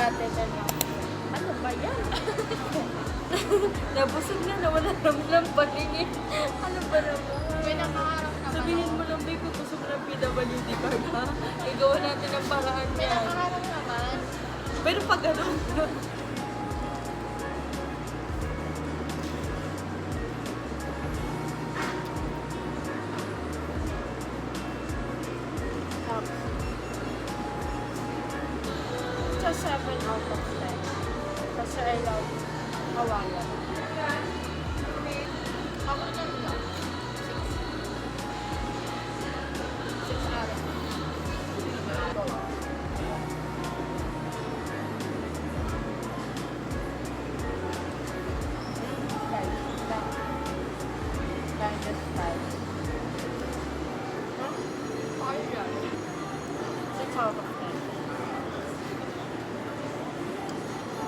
natin na ano ba yan? Nabusog na, nawala ng paningin. Ano ba naman? May nakaharap naman. Sabihin mo lang, babe, kung gusto mo ng PWD card, ha? Igawa natin ang paraan May yan. nakaharap naman. Pero pag ganun, Sa 7 out of 10. Kasi I love Hawaii. Ako dyan lang. 6 out of 6 out of 10.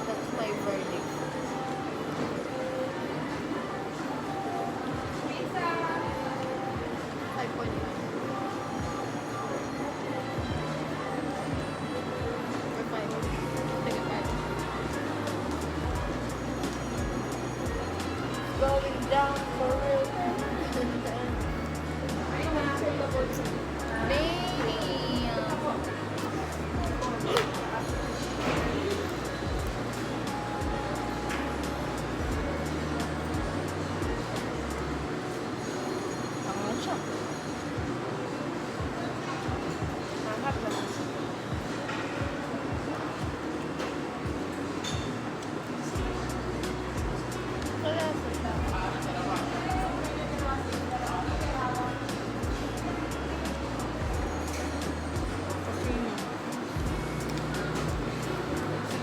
That's my verdict. Five point five. Or five. Sige, five. Going down for real. Tangan siya. Hanap naman. Wala sila.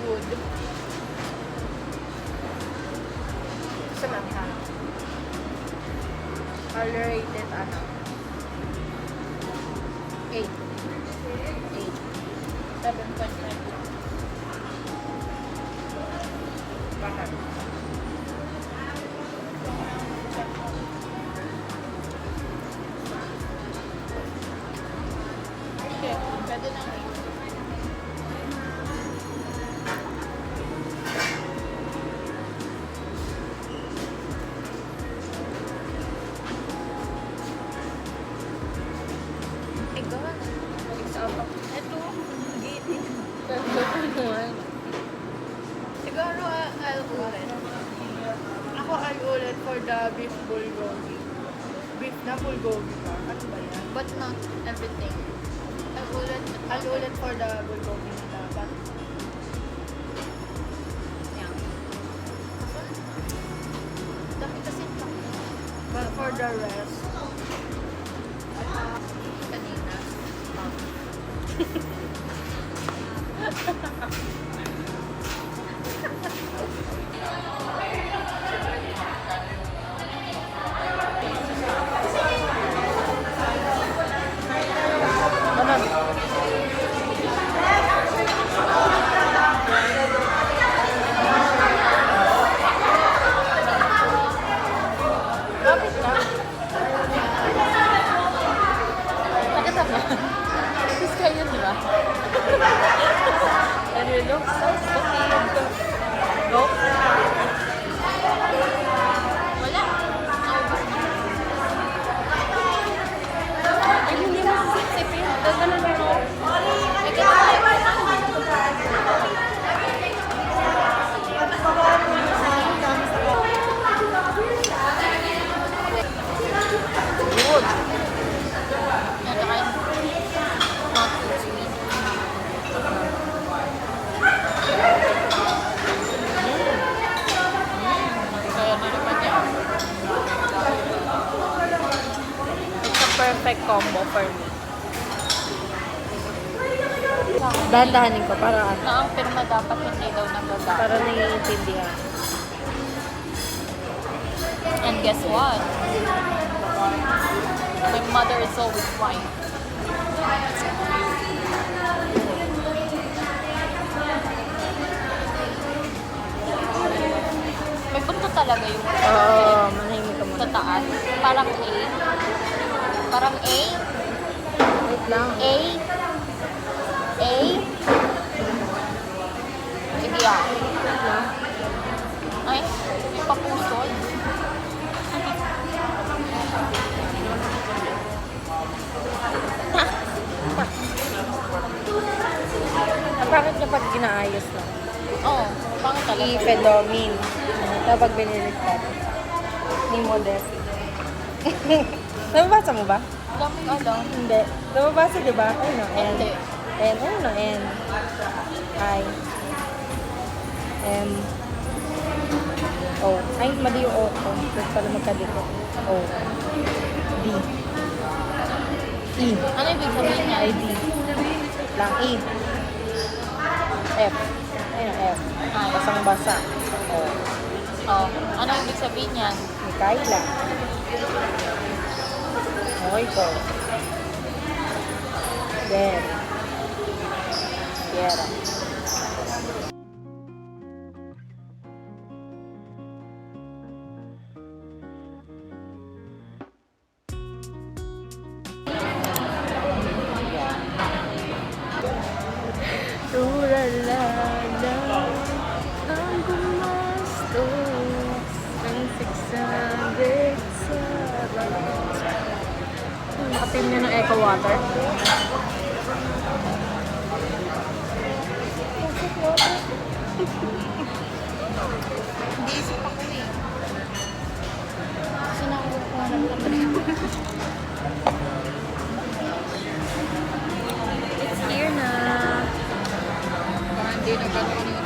Good. Samantha. Tolerated ano? 8. 8. 7.5. Bakit? Okay, pwede na 8. Siguro I'll ulit. Ako I'll ulit for the beef bulgogi. Beef na bulgogi ba? Ano ba yan? But not everything. I'll ulit for the bulgogi nila. But yeah. Dami kasi ito. But for the rest, kanina. Lapit lang. nakatama. Tapos kayo, di ba? And you look so fatigued. Go. Wala. Ay, hindi mo sisipin. Gaganon mo. Good. Nagkakain. Not too sweet. Kaya na naman yan. It's a perfect combo for me. Dahan-dahanin ko para ano. Na ang pirma dapat hindi daw nagagawa. Para naiintindihan. And guess what? My mother is always right. May punto talaga yung Oo, manahimik ka sa muna. taas. Parang A. Parang A. Wait lang. A. A. kuya. Ay, may papusol. Ang pangit niya pag ginaayos na. Oo, pangit talaga. I-pedomin. Ito pag biniliktad. Ni modest. Nababasa mo ba? Daming alam. Hindi. Nababasa di ba? Ayun o, N. Hindi. N. Ayun o, N. I. M. O. Ay, mali yung O ko. Ba't pala magkadikit? O. D. E. Ano ibig sabihin niya? I, D. Lang E. F. Ayun o, F. Ay. Basang-basa. O. Oh, ano ibig sabihin niyan? Mikaela. Okay po. Then. Sierra. Turalala ang gumastos ng 600 sa bawat. Nakatim niya ng Eco Water. Hindi isip ako eh. Sinakot ko nga naman. It's here na. Parang hindi na gano'n yun.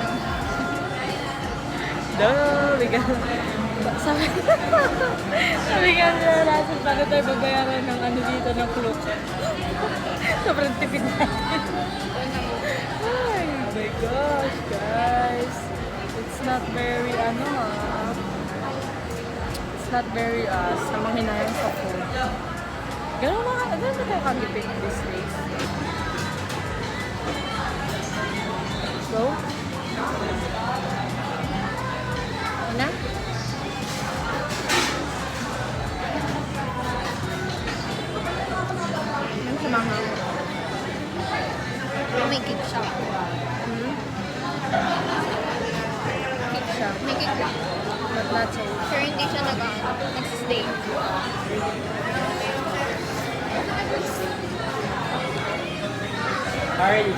Sabi nga nila natin bago tayo babayaran ng ano dito ng cloak. Sobrang tipid natin. Ay, oh my gosh, guys. It's not very, it's not very namang hinayang sa food. Ganun ba tayo kagipin these days? So, na? Ano sa mga? May cake siya. Cake siya. May cake lang. But not so. Pero hindi siya nag-stay. Already.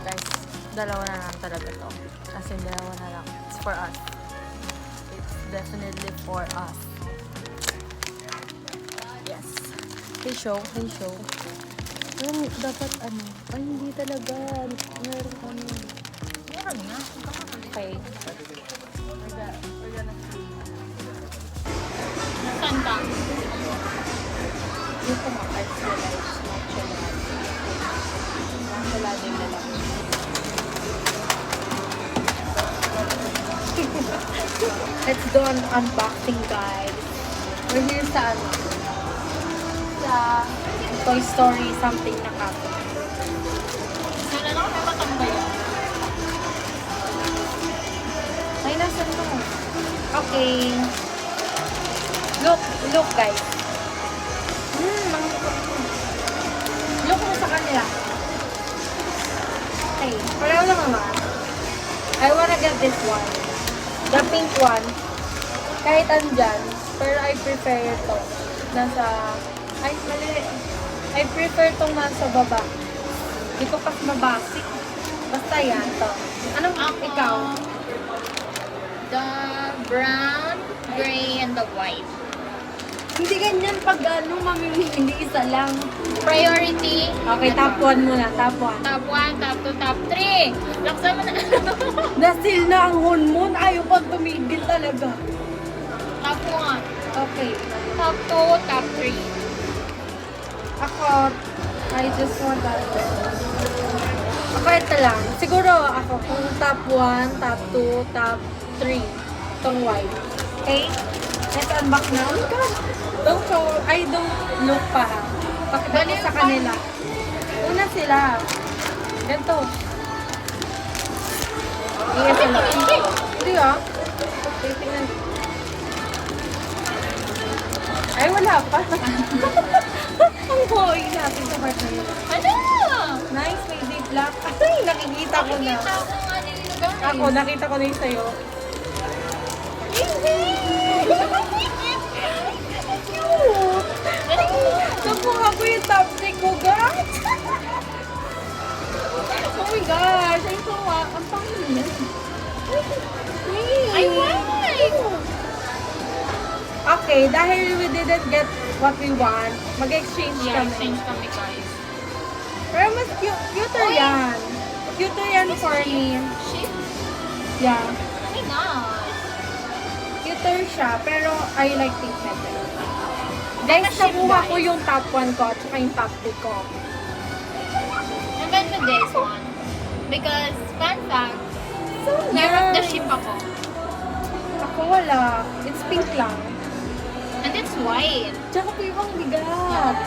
Guys, dalawa na lang talaga to. As in, dalawa na lang. It's for us. It's definitely for us. Yes. Hey, show. Hey, show. Dapat ano? Ay, hindi talaga. Meron ano. Meron nga. Okay. We're gonna see. Nasaan ka? Yung kumakain sila like sila din na lang. Let's do an unboxing, guys. We're here sa Toy Story something na kapo. Sana lang kami matambayan. Ay, nasa mo? Okay. Look, guys. Look mo sa kanila. Okay, pareho lang naman. I wanna get this one. The pink one. Kahit andyan, pero I prefer ito. Nasa, ay, mali. I prefer itong nasa baba. Hindi ko pas mabasik. Basta yan, to. Anong ikaw? The brown, gray, and the white. Hindi ganyan pag ano, mamimili isa lang. Priority. Okay, top 1 muna, top 1. Top 1, top 2, top 3. Laksan mo na. Nasil na ang hormone, ayaw pang tumigil talaga. Top 1. Okay. Top 2, top 3. Ako, I just want that. Ako ito lang. Siguro ako kung top 1, top 2, top 3. Itong white. Okay? Let's unbox na. Oh my God! Don't show, I don't look pa ha. Pakita ko sa kanila. Una sila. Ganito. Yes, hindi ah. Tingnan. Ay, wala pa. Ang boy natin sa part na yun. Ano? Nice, may deep black. Ay, nakikita ko na. Nakikita ko nga nila guys. Ako, nakita ko na yung sa'yo. Cute! Nakuha ko yung top pick ko, guys! Oh my gosh! Ay, tuwa. Ang pangin niya. Ay, why? Okay, dahil we didn't get what we want, mag-exchange Yeah, kami. change kami guys. Pero mas cuter Oy. yan. Cuter yan for me. Shit. Yeah. Ay, nice. Cuter siya, pero I like pink better. Guys, Naka-ship, nakuha ko guys. yung top 1 ko at saka yung top 2 ko. I'm going with this one. Because, fun fact, So year of the ship ako. Ako wala. It's pink lang. And it's white. Tsaka po yung bigat. Yeah.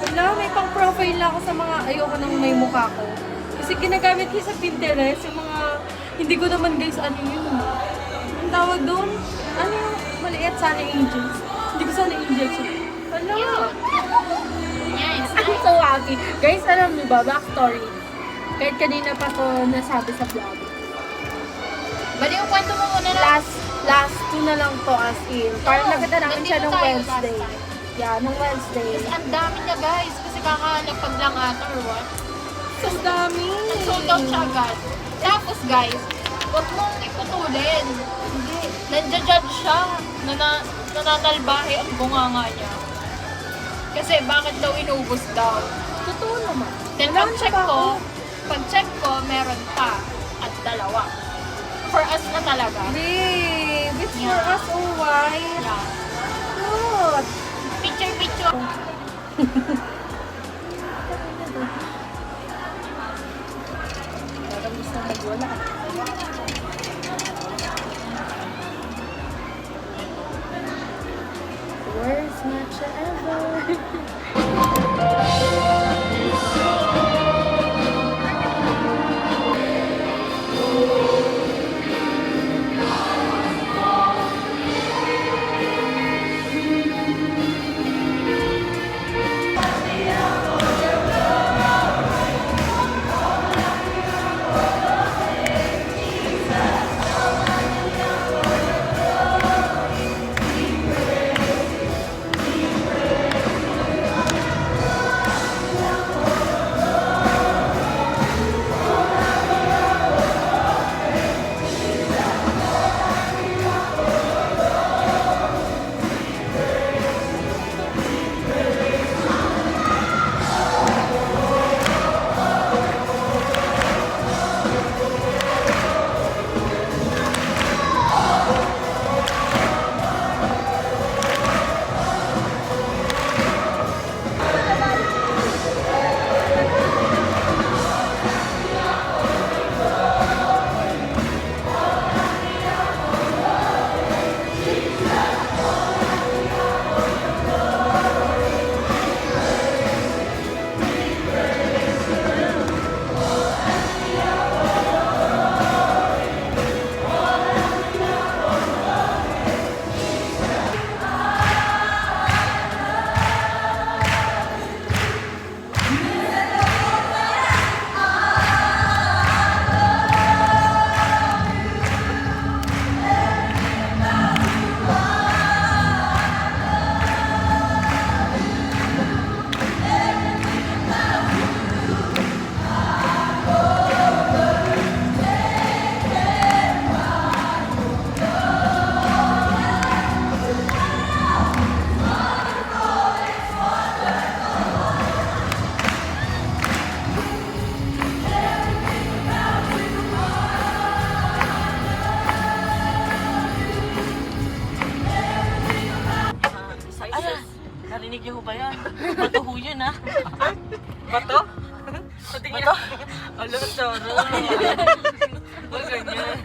Wala, may pang profile na ako sa mga ayoko nang may mukha ko. Kasi ginagamit ko sa Pinterest yung mga, hindi ko naman guys, ano yun. Ang tawag doon, ano yung maliit sana angels. Hindi ko sana angels. Wala. Yes. I'm so happy. Guys, alam niyo ba, backstory. Kahit kanina pa ko nasabi sa vlog. Bali yung kwento mo muna na. Last two na lang to as in. Parang Oo, nakita namin siya nandito nung tayo Wednesday. last time. Yeah, nung Wednesday. Kasi ang dami niya guys. Kasi kakalapag lang ata or what. Ang dami. Sold out siya agad. Tapos guys, huwag mong iputulin. Hindi. Nandiya-judge siya. Nananalbahe ang bunganga niya. Kasi bakit daw inubos daw? Totoo naman. Then Wala pag-check ko, meron pa. At dalawa. For us na talaga. Babe, it's for Yeah. us, oh why? Yeah. Look. Picture. Parang gusto magwala. Worst matcha ever. Narinig niyo ho ba yan? Bato ho yun, ha? Bato? Bato? Alo, sorry. Huwag ganyan.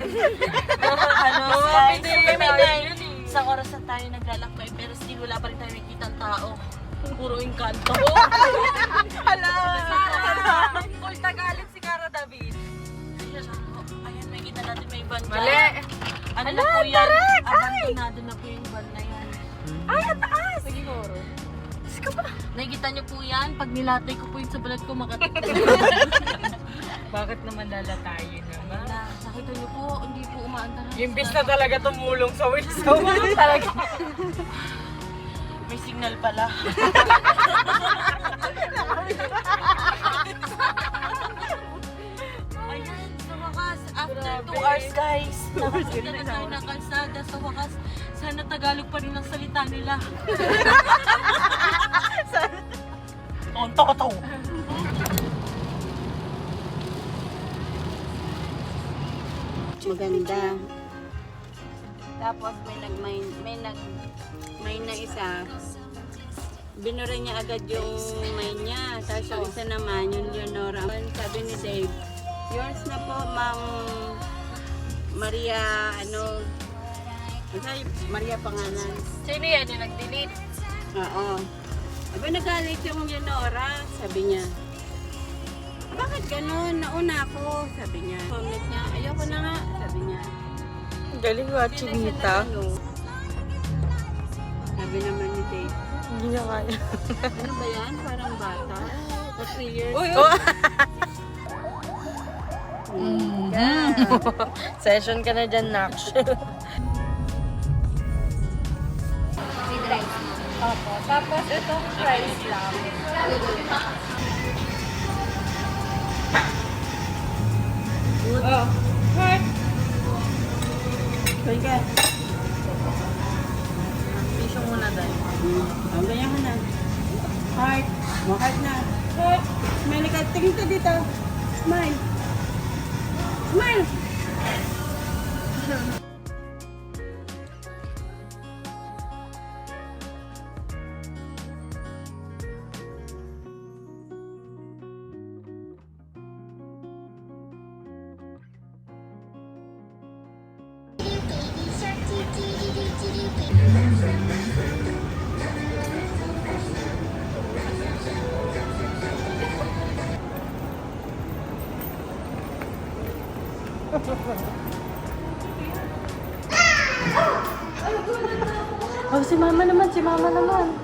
Guys, kami na isang oras na tayo naglalakbay, pero still wala pa rin tayo nakikita ang tao. Puro engkanto. Hala! Full Tagalog si Cara David. Ayan, may kita natin may van dyan. Mali! Ano na po yan? Abandonado na po yung van na yan. Ay, ang taas! Siguro. Nakikita niyo po yan? Pag nilatay ko po yun sa balat ko, makatagtag. Bakit naman lalatayin naman? Nakita niyo po, hindi po umaandar. Yung bis na talaga tumulong sa wheels ko. Talaga. May signal pala. Ayan, sa wakas, after 2 hours guys, nakakita na tayo ng kalsada. Sa wakas, sana Tagalog pa rin ang salita nila. Tonto ko to. Maganda. Tapos may na isa. Binura niya agad yung may niya. Tapos yung isa naman, yung Leonora. Sabi ni Dave, yours na po, Ma'am Maria, ano, Maria pangalan. Sino yan yung nag-delete? Oo. Aba, nagalit yung Leonora, sabi niya. Bakit ganun? Nauna ako, sabi niya. Comment niya, ayoko na nga, sabi niya. Galing nga, Chinita. Sabi naman ni Dave, Hindi niya kaya. ano ba yan? Parang bata. O 3 years. Uy, Session ka na dyan, Naksh. Opo. Tapos itong fries lang. Oh. Kaya ka. Pisyo muna dahil. Ang ganyan ka na. Heart. Heart na. Heart. Smile ka. Tingin ka dito. Smile. Smile. Oh, si mama naman, si mama naman.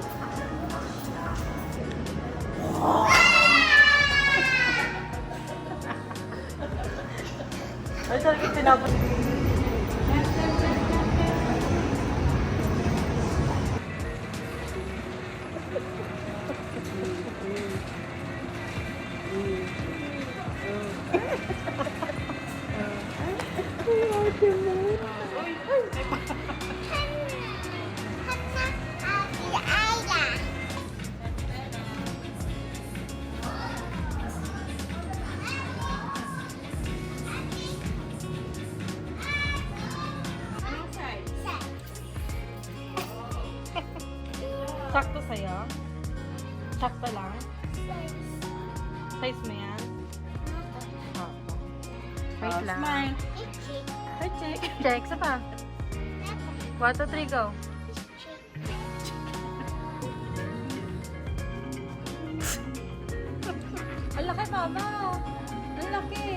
Ay, talaga tinapos. Sakto sa'yo? Sakto lang? Size mo yan? Oo. Wait lang. Smile. Check. Check. Isa pa. 1, 2, 3, go. Ang laki, mama. Ang laki.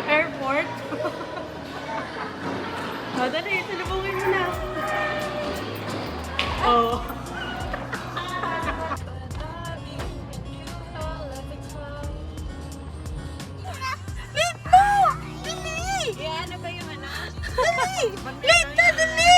Airport. Dali, salubungin mo na. Oh. Ano ba yung ano? Late na, dali!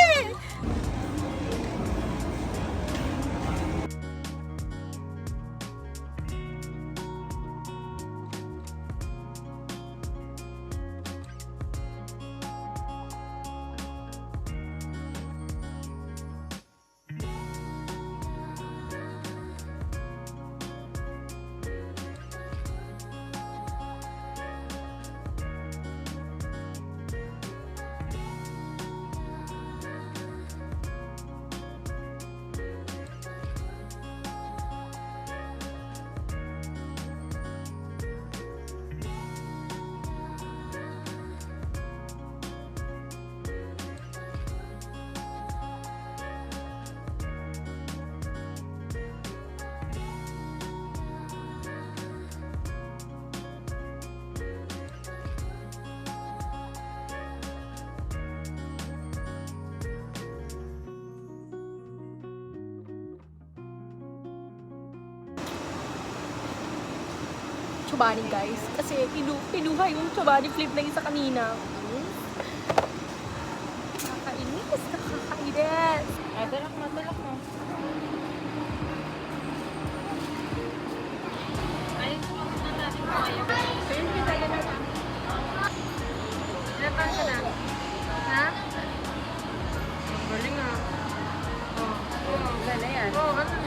Chobani, guys. Kasi kinuha yung Chobani flip na isa kanina. Nakakainis. Madalak mo. Ay, na natin mo kayo. Ilan taon ka na? Ha? Galing ah. Wala na yan. Oh, ano